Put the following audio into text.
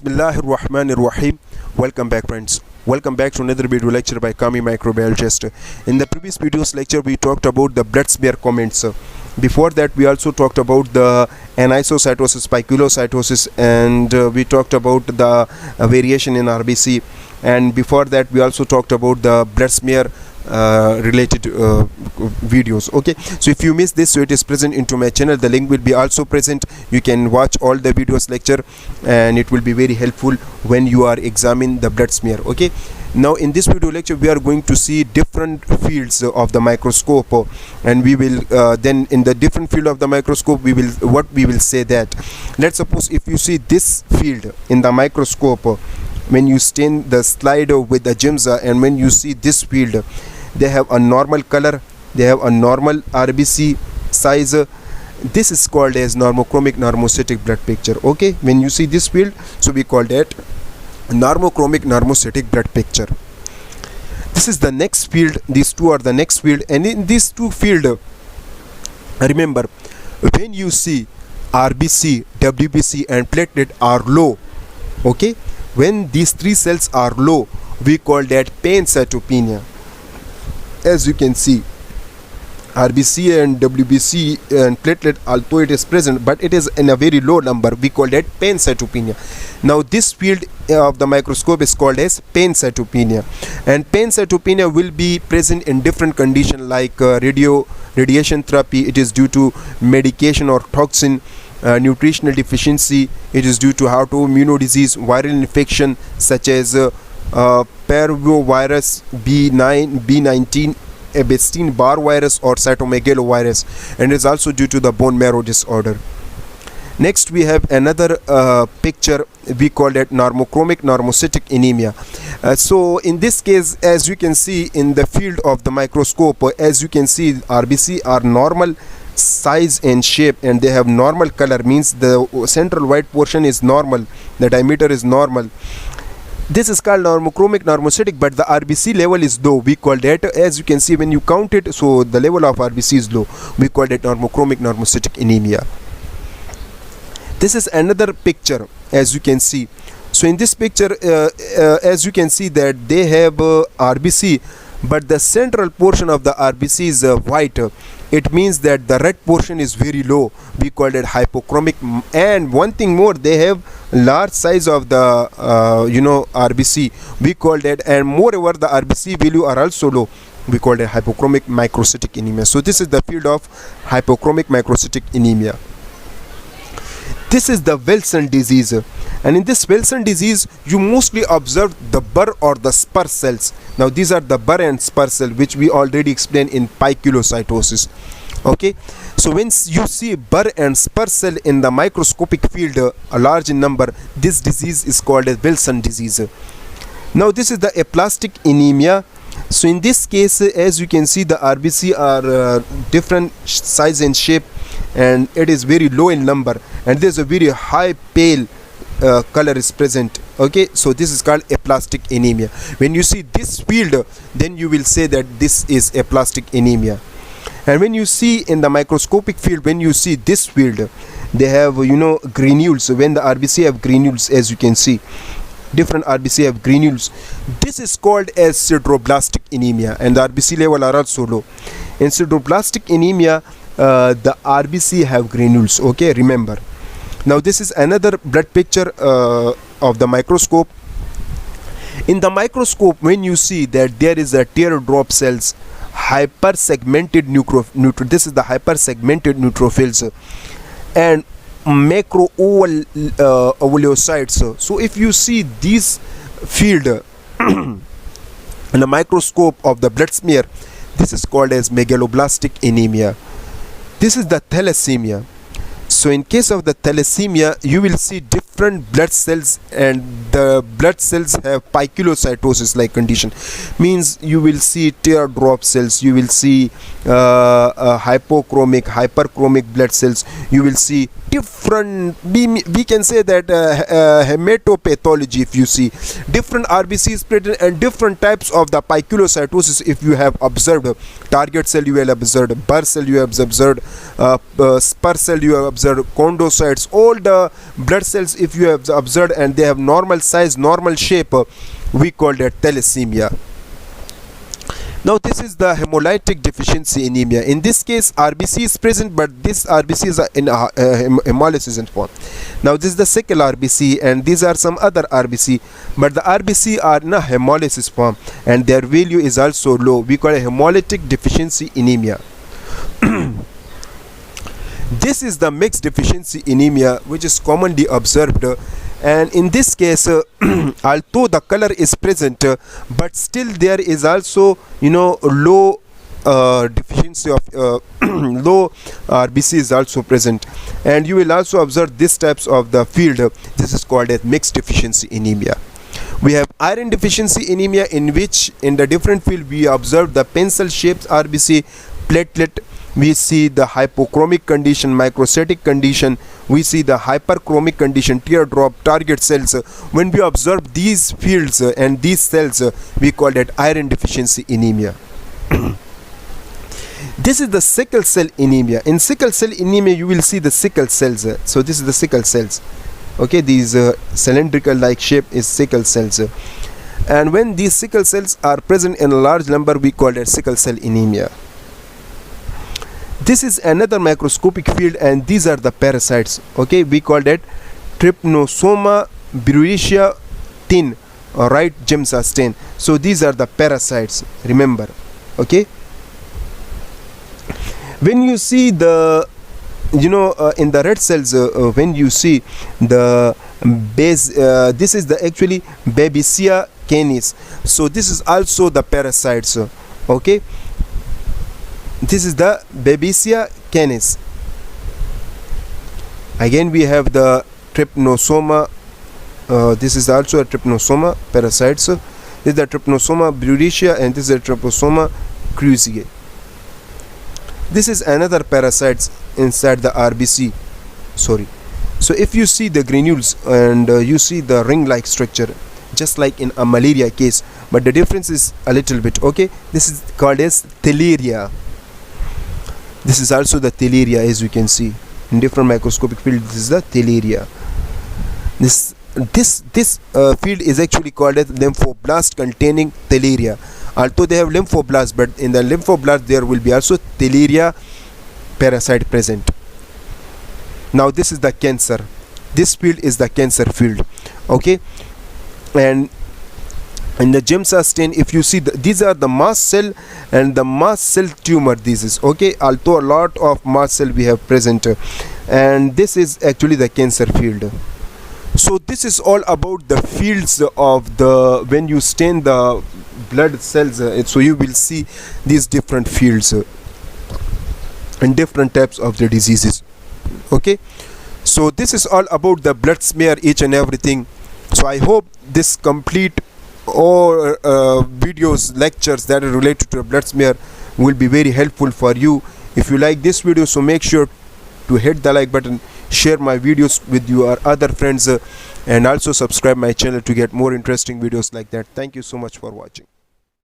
Bismillahirrahmanirrahim. Welcome back, friends. Welcome back to another video lecture by Kami Microbiologist. In the previous videos lecture we talked about the blood smear comments. Before that we also talked about the anisocytosis, spiculocytosis, and we talked about the variation in RBC, and before that we also talked about the blood smear related videos. Okay, so if you miss this, so it is present into my channel. The link will be also present. You can watch all the videos lecture and it will be very helpful when you are examining the blood smear. Okay, now in this video lecture we are going to see different fields of the microscope, and we will then in the different field of the microscope we will say that, let's suppose if you see this field in the microscope, when you stain the slide with the Gemsa, and when you see this field, they have a normal color, they have a normal RBC size. This is called as normochromic normocytic blood picture. Okay, when you see this field, so we call that normochromic normocytic blood picture. This is the next field. These two are the next field, and in these two field, remember, when you see RBC, WBC and platelet are low, okay, when these three cells are low, we call that Pancytopenia. As you can see, RBC and WBC and platelet, although it is present, but it is in a very low number, we call that Pancytopenia. Now this field of the microscope is called as Pancytopenia, and Pancytopenia will be present in different conditions like radiation therapy. It is due to medication or toxin, nutritional deficiency. It is due to autoimmune disease, viral infection such as parvovirus, B19, Epstein-Barr virus or cytomegalovirus, and it is also due to the bone marrow disorder. Next we have another picture, we call it normochromic normocytic anemia. So in this case, as you can see in the field of the microscope, as you can see, RBC are normal size and shape, and they have normal color, means the central white portion is normal, the diameter is normal. This is called normochromic normocytic, but the RBC level is low. We call that, as you can see when you count it, so the level of RBC is low. We call that normochromic normocytic anemia. This is another picture, as you can see. So in this picture, as you can see that they have RBC, but the central portion of the RBC is white. It means that the red portion is very low. We call it hypochromic. And one thing more, they have large size of the RBC. We call that, and moreover the RBC value are also low. We call it hypochromic microcytic anemia. So this is the field of hypochromic microcytic anemia. This is the Wilson disease, and in this Wilson disease you mostly observe the burr or the spur cells. Now these are the burr and spur cell, which we already explained in spiculocytosis. Okay, so when you see burr and spur cell in the microscopic field, a large number, this disease is called as Wilson disease. Now this is the aplastic anemia. So in this case, as you can see, the RBC are different size and shape, and it is very low in number, and there's a very high pale color is present. Okay, so this is called aplastic anemia. When you see this field, then you will say that this is aplastic anemia. And when you see in the microscopic field, when you see this field, they have granules. When the RBC have granules, as you can see, different RBC have granules. This is called as sideroblastic anemia, and the RBC level are also low. In sideroblastic anemia, the RBC have granules. Okay, remember. Now this is another blood picture of the microscope. In the microscope, when you see that there is a teardrop cells, hypersegmented this is the hypersegmented neutrophils, and macro ovulocytes. So if you see this field in a microscope of the blood smear, this is called as megaloblastic anemia. This is the thalassemia. So in case of the thalassemia, you will see different blood cells, and the blood cells have spiculocytosis like condition, means you will see teardrop cells, you will see hypochromic, hyperchromic blood cells, you will see different, we can say that hematopathology. If you see different RBCs present and different types of the spiculocytosis, if you have observed target cell, you will observe burr cell, you have observed spur cell, you have observed chondrocytes, all the blood cells if you have observed and they have normal size, normal shape, we call that thalassemia. Now this is the hemolytic deficiency anemia. In this case RBC is present, but this RBC is in hemolysis form. Now this is the sickle RBC, and these are some other RBC, but the RBC are in a hemolysis form and their value is also low. We call it hemolytic deficiency anemia. This is the mixed deficiency anemia, which is commonly observed, and in this case although the color is present, but still there is also low deficiency of low RBC is also present, and you will also observe this types of the field. This is called as mixed deficiency anemia. We have iron deficiency anemia, in which in the different field we observe the pencil shaped RBC, platelet. We see the hypochromic condition, microcytic condition. We see the hyperchromic condition, teardrop, target cells. When we observe these fields and these cells, we call that iron deficiency anemia. This is the sickle cell anemia. In sickle cell anemia you will see the sickle cells. So this is the sickle cells. Okay, these cylindrical like shape is sickle cells. And when these sickle cells are present in a large number, we call that sickle cell anemia. This is another microscopic field, and these are the parasites. Okay, we call that trypanosoma burussia tin, or right Gemsa stain. So these are the parasites, remember. Okay, when you see the in the red cells, when you see the base, this is the actually Babesia canis. So this is also the parasites. Okay, this is the Babesia canis. Again we have the trypanosoma. This is also a trypanosoma parasites. This is the trypanosoma burussia, and this is the trypanosoma cruziae. This is another parasites inside the RBC. Sorry. So if you see the granules and you see the ring like structure, just like in a malaria case, but the difference is a little bit. Okay, this is called as thalaria. This is also the thalaria, as you can see in different microscopic field. This is the thalaria. This field is actually called as lymphoblast containing thalaria. Although they have lymphoblast, but in the lymphoblast there will be also thalaria parasite present. Now this is the cancer. This field is the cancer field. Okay, and in the Gemsa stain, if you see these are the mast cell and the mast cell tumor disease. Okay, although a lot of mast cell we have present, and this is actually the cancer field. So this is all about the fields of the when you stain the blood cells. So you will see these different fields and different types of the diseases. Okay, so this is all about the blood smear, each and everything. So I hope this complete or videos, lectures that are related to a blood smear will be very helpful for you. If you like this video, so make sure to hit the like button, share my videos with your other friends, and also subscribe my channel to get more interesting videos like that. Thank you so much for watching.